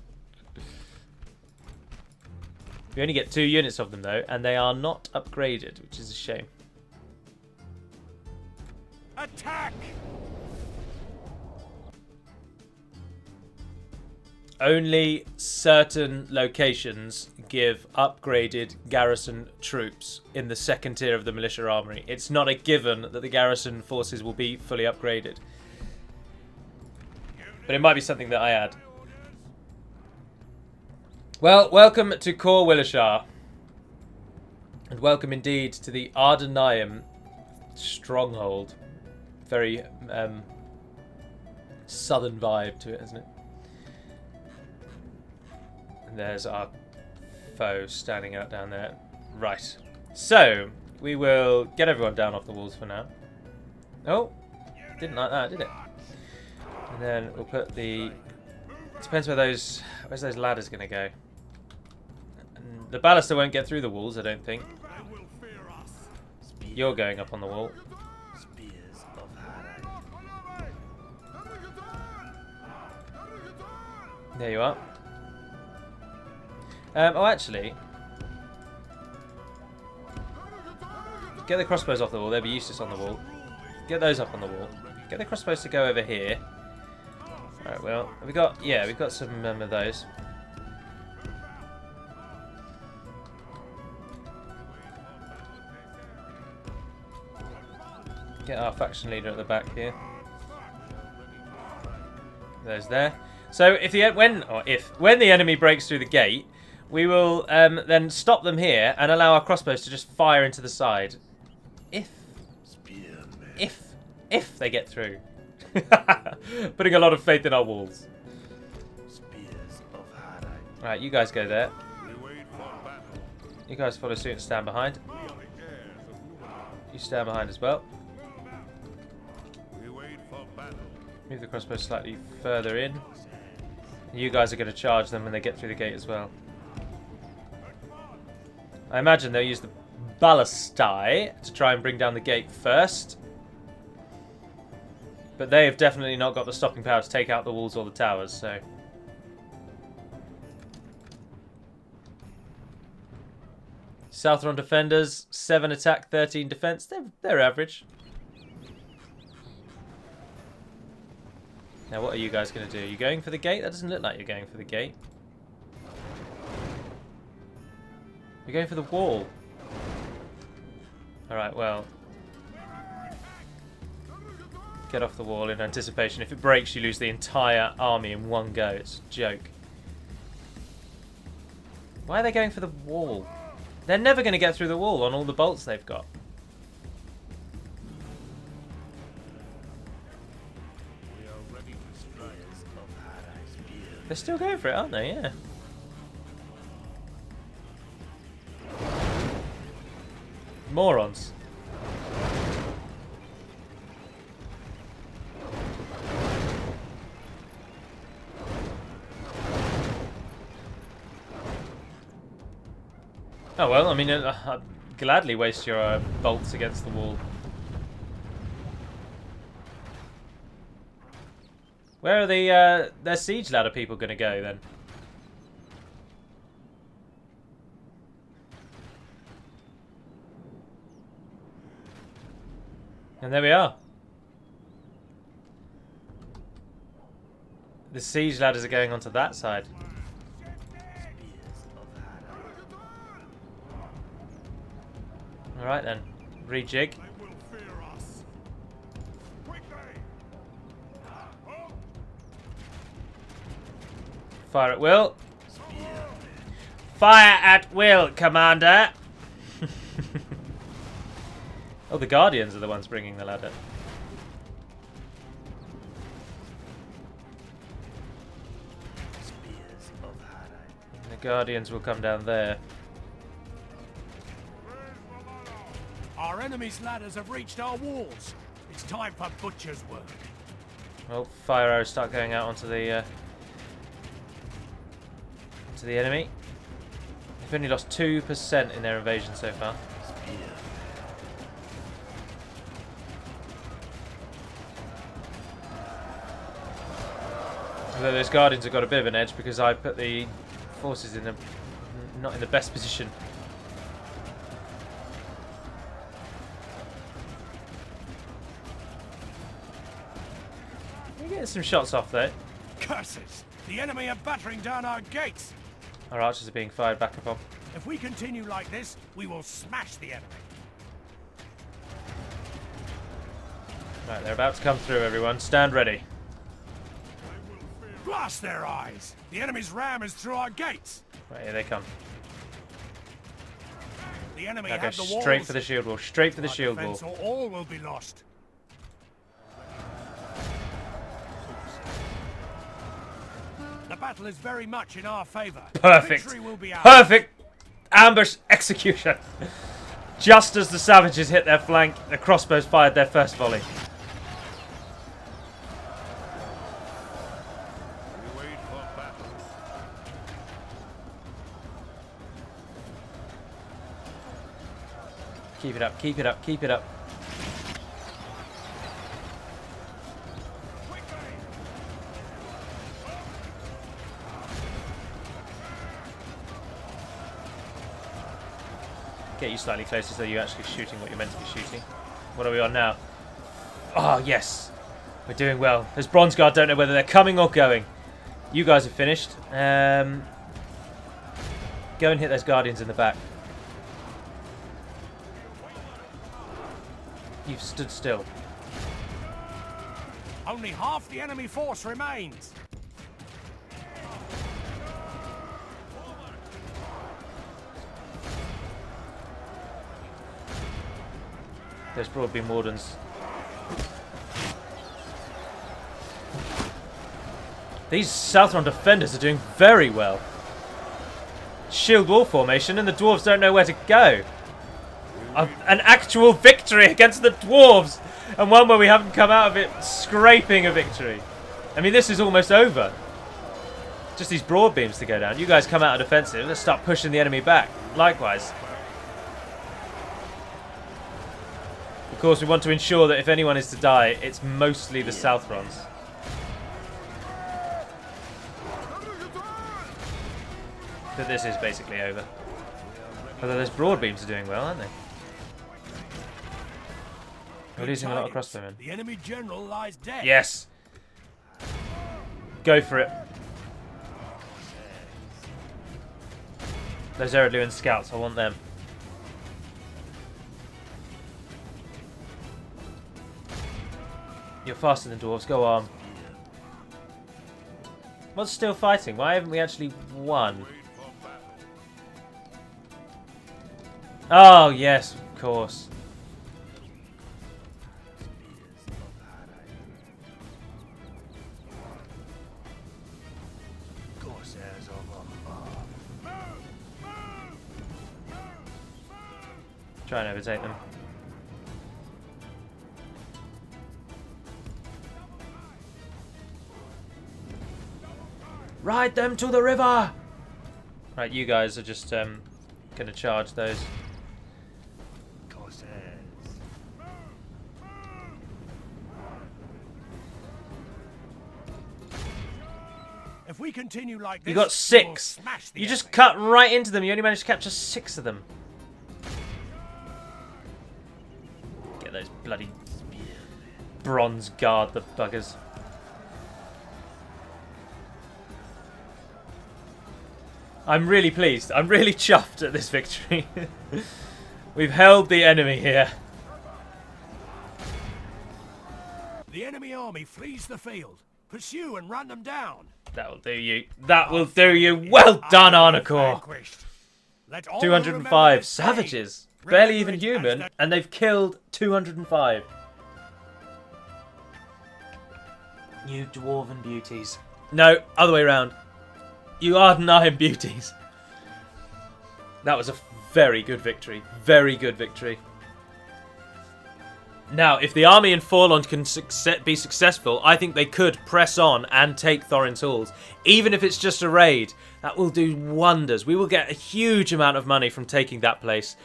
We only get 2 units of them, though, and they are not upgraded, which is a shame. Attack! Only certain locations give upgraded garrison troops in the second tier of the militia armory. It's not a given that the garrison forces will be fully upgraded. But it might be something that I add. Well, welcome to Corwilashar. And welcome indeed to the Adûnâim stronghold. Very southern vibe to it, isn't it? And there's our foe standing out down there. Right. So, we will get everyone down off the walls for now. Oh, didn't like that, did it? And then we'll put the... Depends where's those ladders going to go. And the baluster won't get through the walls, I don't think. They will fear us. You're going up on the wall. Spears of Haran. There you are. Oh, actually, get the crossbows off the wall. They'll be useless on the wall. Get those up on the wall. Get the crossbows to go over here. Alright, well, we've got some of those. Get our faction leader at the back here. There's there. So if when the enemy breaks through the gate, we will then stop them here and allow our crossbows to just fire into the side. If they get through. Putting a lot of faith in our walls. Spears of Haran. Right, you guys go there. We wait for battle. You guys follow suit and stand behind. We are the heirs of Lhûn. You stand behind as well. We wait for battle. Move the crossbow slightly further in. You guys are going to charge them when they get through the gate as well. I imagine they'll use the ballistae to try and bring down the gate first. But they have definitely not got the stopping power to take out the walls or the towers, so... Southron defenders, 7 attack, 13 defense. They're average. Now what are you guys going to do? Are you going for the gate? That doesn't look like you're going for the gate. You're going for the wall. Alright, well... Get off the wall in anticipation. If it breaks, you lose the entire army in one go. It's a joke. Why are they going for the wall? They're never going to get through the wall on all the bolts they've got. We are ready to spears of Haran. Spears. They're still going for it, aren't they? Yeah. Morons. Oh well, I mean, I'd gladly waste your bolts against the wall. Where are the their siege ladder people going to go then? And there we are. The siege ladders are going onto that side. Alright then. Rejig. They will fear us. Quickly! Fire at will. Fire at will, Commander! Oh, the Guardians are the ones bringing the ladder. The Guardians will come down there. Our enemy's ladders have reached our walls. It's time for butcher's work. Well, fire arrows start going out onto the enemy. They've only lost 2% in their invasion so far. Although those Guardians have got a bit of an edge because I put the forces in not in the best position. You're getting some shots off though. Curses! The enemy are battering down our gates. Our archers are being fired back upon. If we continue like this, we will smash the enemy. Right, they're about to come through, everyone. Stand ready. Blast their eyes! The enemy's ram is through our gates. Right, here they come. The enemy Now go have the walls. straight for the shield wall. Straight for the Our shield wall. defense or all will be lost. The battle is very much in our favour. Perfect. Victory will be ours. Perfect ambush execution. Just as the savages hit their flank, the crossbows fired their first volley. We wait for battle. Keep it up, keep it up, keep it up. Get you slightly closer so you're actually shooting what you're meant to be shooting. What are we on now? Oh, yes. We're doing well. Those Bronze Guard don't know whether they're coming or going. You guys have finished. Go and hit those Guardians in the back. You've stood still. Only half the enemy force remains. Those Broadbeam Wardens. These Southron defenders are doing very well. Shield wall formation and the dwarves don't know where to go. An actual victory against the dwarves! And one where we haven't come out of it scraping a victory. I mean, this is almost over. Just these broad beams to go down. You guys come out of defensive. Let's start pushing the enemy back. Likewise. Of course, we want to ensure that if anyone is to die, it's mostly the Southrons. But this is basically over. Although those broad beams are doing well, aren't they? We're losing a lot of crossbowmen. The enemy general lies dead. Yes! Go for it. Those Adûnâim scouts, I want them. You're faster than dwarves, go on. What's still fighting? Why haven't we actually won? Oh, yes, of course. Try and overtake them. Ride them to the river! Right, you guys are just Gonna charge those. If we continue like this, You got 6. You just cut right into them. You only managed to capture 6 of them. Get those bloody bronze guard, the buggers. I'm really pleased. I'm really chuffed at this victory. We've held the enemy here. The enemy army flees the field. Pursue and run them down. That'll do you. That will do you. Well done, Arnacore. 205 savages. Barely even human. And they've killed 205. You dwarven beauties. No, other way around. You Adûnâim beauties. That was a very good victory. Very good victory. Now, if the army in Forlond can be successful, I think they could press on and take Thorin's Halls. Even if it's just a raid, that will do wonders. We will get a huge amount of money from taking that place.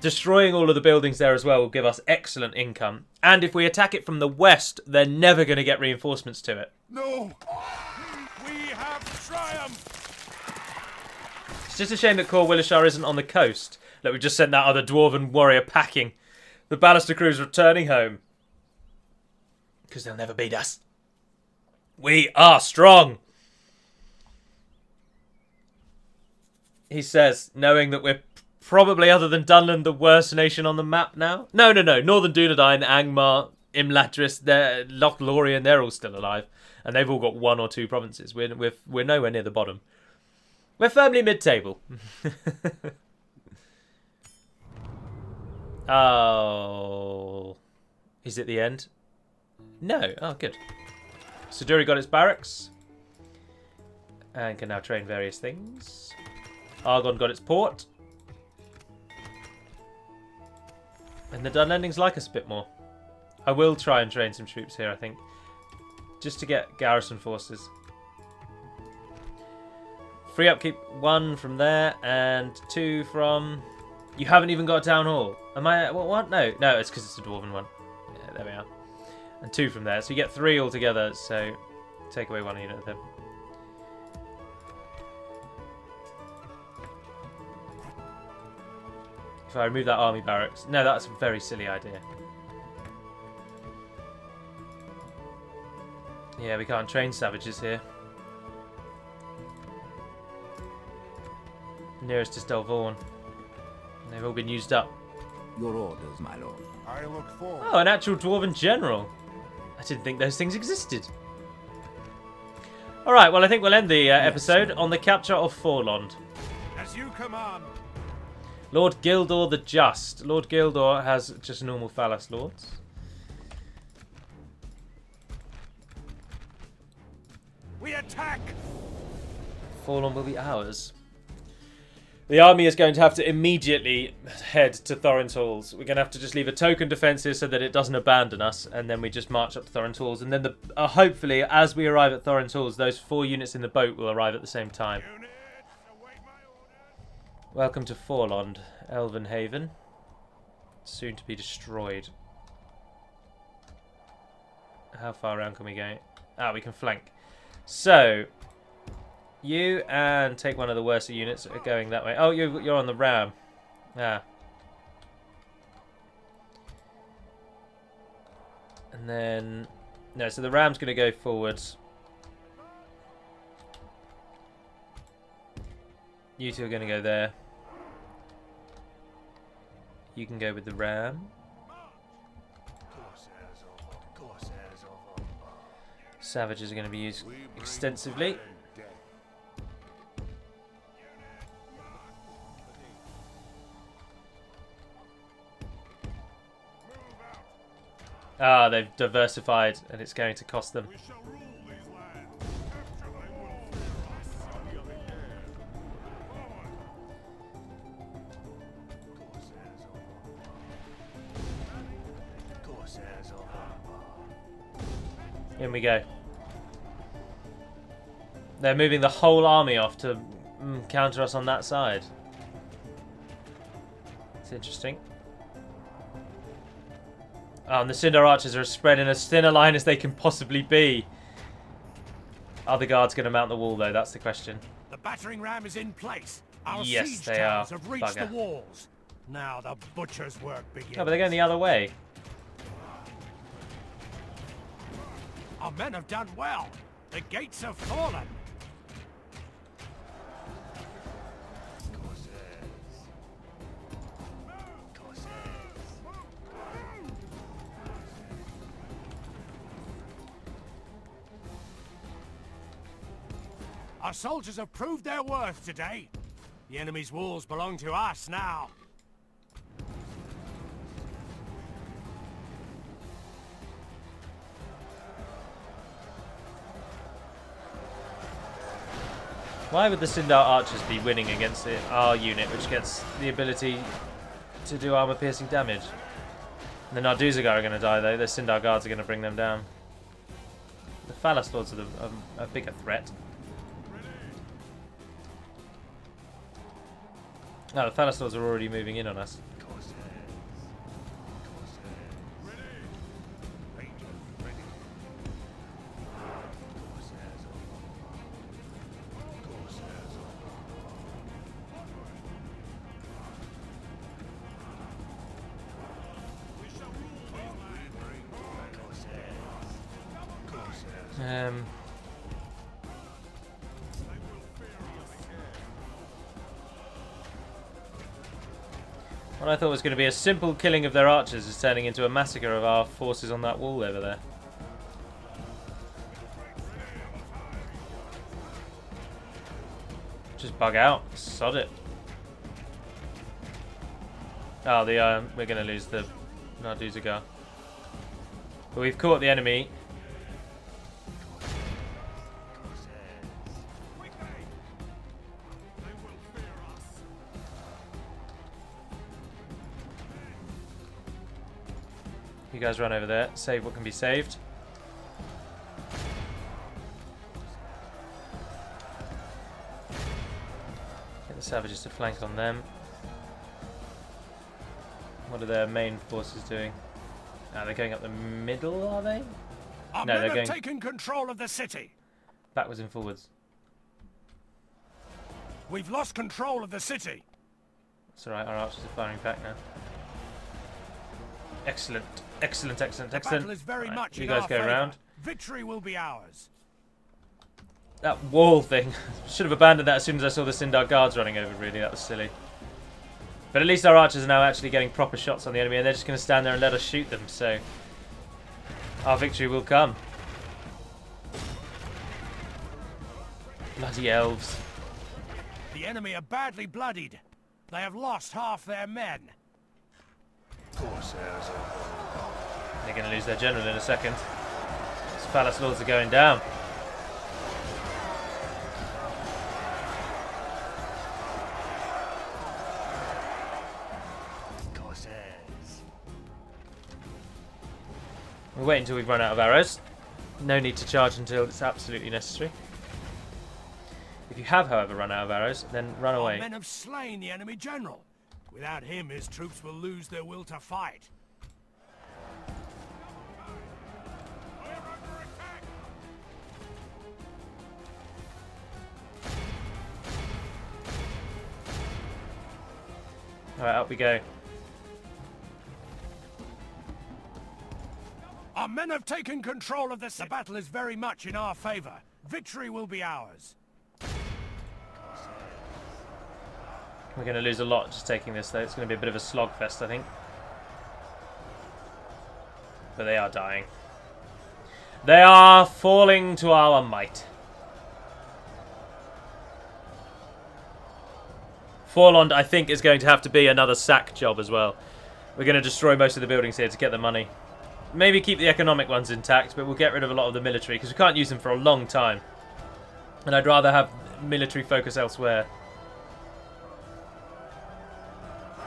Destroying all of the buildings there as well will give us excellent income. And if we attack it from the west, they're never going to get reinforcements to it. No! We have triumphed! It's just a shame that Corwilashar isn't on the coast. That we just sent that other dwarven warrior packing. The Ballister crew's returning home. Because they'll never beat us. We are strong. He says, knowing that we're probably, other than Dunland, the worst nation on the map now. No. Northern Dúnedain, Angmar, Imladris, Loch Lorien, they're all still alive. And they've all got 1 or 2 provinces. We're nowhere near the bottom. We're firmly mid-table. Oh. Is it the end? No. Oh, good. Siduri got its barracks. And can now train various things. Argon got its port. And the Dunlendings like us a bit more. I will try and train some troops here, I think. Just to get garrison forces. Free upkeep 1 from there and 2 from... You haven't even got a town hall. Am I... What? No, it's because it's a dwarven one. Yeah, there we are. And 2 from there. So you get 3 altogether, so take away 1 unit of them. If I remove that army barracks... No, that's a very silly idea. Yeah, we can't train savages here. Nearest is Delvaugn. They've all been used up. Your orders, my lord. I look forward. Oh, an actual dwarven general. I didn't think those things existed. Alright, well I think we'll end the episode on the capture of Forlond. As you command. Lord Gildor the Just. Lord Gildor has just normal Phallus lords. We attack! Forlond will be ours. The army is going to have to immediately head to Thorin's Halls. We're going to have to just leave a token defensive so that it doesn't abandon us, and then we just march up to Thorin's Halls. And then, hopefully, as we arrive at Thorin's Halls, those 4 units in the boat will arrive at the same time. Welcome to Forlond, Elven Haven. Soon to be destroyed. How far around can we go? Ah, we can flank. So... You and take one of the worst units that are going that way. Oh, you're on the ram. Ah. And then... No, so the ram's going to go forwards. You two are going to go there. You can go with the ram. Savages are going to be used extensively. Ah, they've diversified, and it's going to cost them. In we go. They're moving the whole army off to counter us on that side. It's interesting. Oh, and the Sindar archers are spread in as thin a line as they can possibly be. Are the guards going to mount the wall, though? That's the question. The battering ram is in place. Our Yes, siege they towers are. have reached Bugger. the walls. Now the butcher's work begins. Oh, but they're going the other way. Our men have done well. The gates have fallen. Our soldiers have proved their worth today. The enemy's walls belong to us now. Why would the Sindar archers be winning against our unit, which gets the ability to do armor-piercing damage? And the Narduzagar are going to die, though. The Sindar guards are going to bring them down. The Phallus Lords are a bigger threat. No, the Phallus Lords are already moving in on us. What I thought was going to be a simple killing of their archers is turning into a massacre of our forces on that wall over there. Just bug out. Sod it. Oh, we're going to lose the Narduzagar. But we've caught the enemy. You guys run over there, save what can be saved. Get the savages to flank on them. What are their main forces doing? Ah, they're going up the middle, are they? Our No, men they're have going taken control of the city. backwards and forwards. We've lost control of the city. It's alright, our archers are firing back now. Excellent, excellent, excellent, The excellent. battle is very Right, much you in guys our go favor. around. Victory will be ours. That wall thing. Should have abandoned that as soon as I saw the Sindar guards running over, really. That was silly. But at least our archers are now actually getting proper shots on the enemy, and they're just going to stand there and let us shoot them, so our victory will come. Bloody elves. The enemy are badly bloodied. They have lost half their men. They're going to lose their general in a second. These Phallus Lords are going down. We'll wait until we've run out of arrows. No need to charge until it's absolutely necessary. If you have, however, run out of arrows, then run Our away. men have slain the enemy general. Without him, his troops will lose their will to fight. Alright, up we go. Our men have taken control of the city. The battle is very much in our favor. Victory will be ours. We're going to lose a lot just taking this, though. It's going to be a bit of a slogfest, I think. But they are dying. They are falling to our might. Forlond, I think, is going to have to be another sack job as well. We're going to destroy most of the buildings here to get the money. Maybe keep the economic ones intact, but we'll get rid of a lot of the military, because we can't use them for a long time. And I'd rather have military focus elsewhere.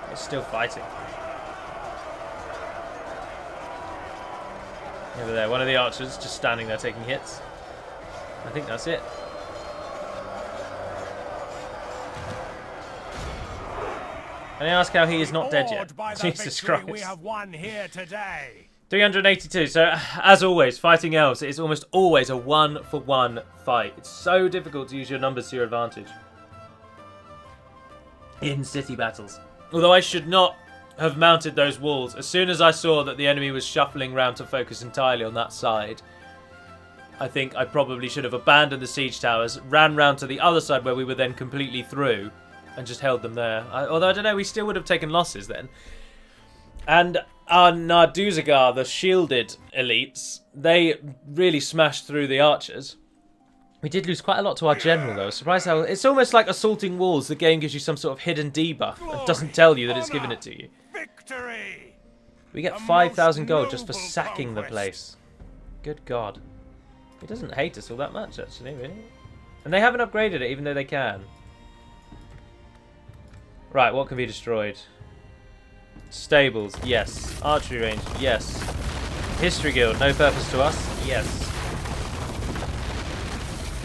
They're still fighting. Over there, one of the archers just standing there taking hits. I think that's it. Can I ask how he is not dead yet? Awed by the Jesus victory Christ. we have won here today. 382. So, as always, fighting elves is almost always a one-for-one fight. It's so difficult to use your numbers to your advantage in city battles. Although I should not have mounted those walls. As soon as I saw that the enemy was shuffling round to focus entirely on that side, I think I probably should have abandoned the siege towers, ran round to the other side where we were then completely through, and just held them there. Although, I don't know, we still would have taken losses then. And our Narduzagar, the shielded elites, they really smashed through the archers. We did lose quite a lot to our general, though. Surprised how... It's almost like assaulting walls. The game gives you some sort of hidden debuff and doesn't tell you that it's given it to you. Victory! We get 5,000 gold just for sacking the place. Good God. He doesn't hate us all that much, actually, really. And they haven't upgraded it, even though they can. Right, what can be destroyed? Stables, yes. Archery range, yes. History guild, no purpose to us, yes.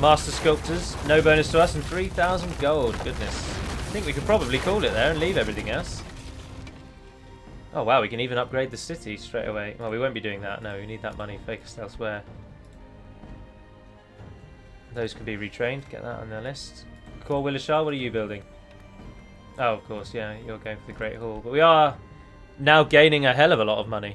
Master sculptors, no bonus to us, and 3,000 gold. Goodness. I think we could probably call it there and leave everything else. Oh wow, we can even upgrade the city straight away. Well, we won't be doing that. No, we need that money focused elsewhere. Those can be retrained. Get that on their list. Corwilashar, what are you building? Oh, of course, yeah, you're going for the Great Hall. But we are now gaining a hell of a lot of money.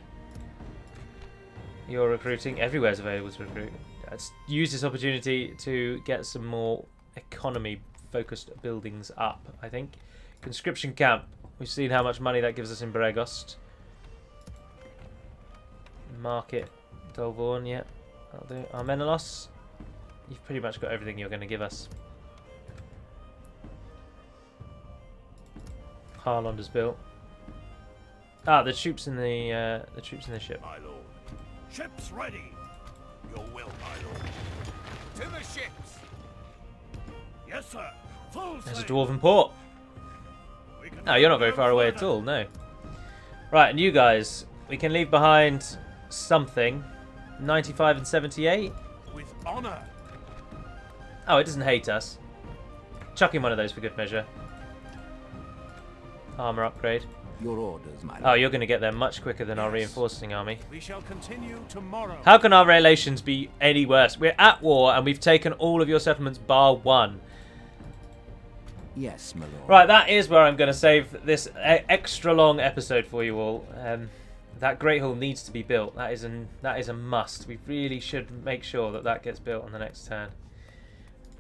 You're recruiting. Everywhere's available to recruit. Let's use this opportunity to get some more economy-focused buildings up, I think. Conscription camp. We've seen how much money that gives us in Bregost. Market. Dolvorn, yeah. That'll do. Armenelos. You've pretty much got everything you're going to give us. Forlond is built. Ah, the troops in the ship. My lord. Ships ready. Your will, my lord. To the ships. Yes, sir. Full There's a sail. dwarven port. No, you're not very far away at all, no. Right, and you guys, we can leave behind something. 95 and 78. With honor. Oh, it doesn't hate us. Chuck in one of those for good measure. Armor upgrade. Your orders, my Oh, lord. you're going to get there much quicker than our reinforcing army. We shall continue tomorrow. How can our relations be any worse? We're at war and we've taken all of your settlements bar one. Yes, my lord. Right, that is where I'm going to save this extra long episode for you all. That Great Hall needs to be built. That is a must. We really should make sure that that gets built on the next turn.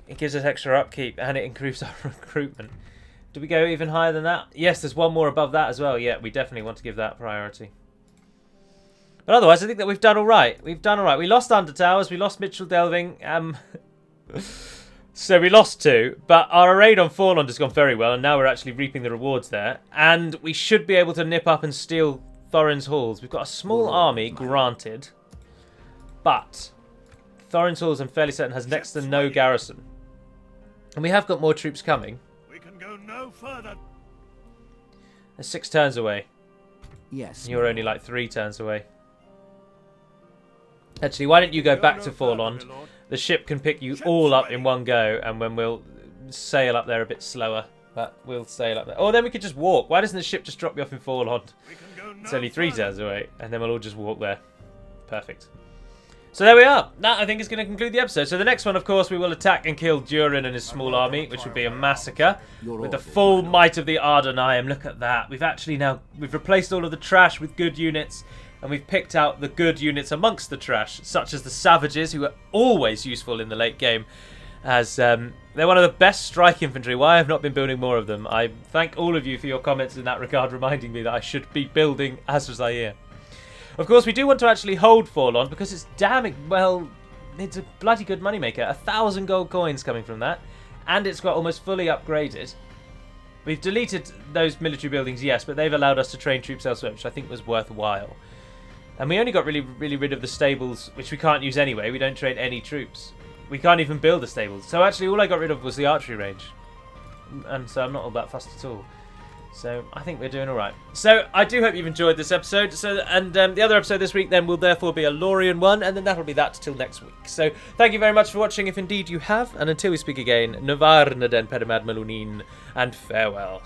It gives us extra upkeep and it improves our recruitment. Do we go even higher than that? Yes, there's one more above that as well. Yeah, we definitely want to give that priority. But otherwise, I think that we've done all right. We've done all right. We lost Undertowers. We lost Mitchell Delving. So we lost 2. But our raid on Forlond has gone very well. And now we're actually reaping the rewards there. And we should be able to nip up and steal Thorin's Halls. We've got a small army, granted. But Thorin's Halls, I'm fairly certain, has next to no garrison. And we have got more troops coming. We can go no further. They're 6 turns away. Yes. You're only like 3 turns away. Actually, why don't you go back to Forlond? The ship can pick you all up in one go, and when we'll sail up there a bit slower. But we'll sail up there. Oh, then we could just walk. Why doesn't the ship just drop you off in Forlond? It's only 3 turns away, and then we'll all just walk there. Perfect. So there we are. That, I think, is going to conclude the episode. So the next one, of course, we will attack and kill Durin and his small army, which would be a massacre. With the full might of the Adûnâim. Look at that. We've replaced all of the trash with good units, and we've picked out the good units amongst the trash, such as the Savages, who are always useful in the late game, as they're one of the best strike infantry. Why I have not been building more of them. I thank all of you for your comments in that regard, reminding me that I should be building Azrazair. Of course, we do want to actually hold Forlond because it's it's a bloody good moneymaker. 1,000 gold coins coming from that, and it's got almost fully upgraded. We've deleted those military buildings, yes, but they've allowed us to train troops elsewhere, which I think was worthwhile. And we only got really rid of the stables, which we can't use anyway. We don't train any troops. We can't even build the stables. So actually, all I got rid of was the archery range, and so I'm not all that fussed at all. So I think we're doing all right. So I do hope you've enjoyed this episode. The other episode this week then will therefore be a Lorien one, and then that'll be that till next week. So thank you very much for watching, if indeed you have, and until we speak again, Navar Naden Pedamad Malunin, and farewell.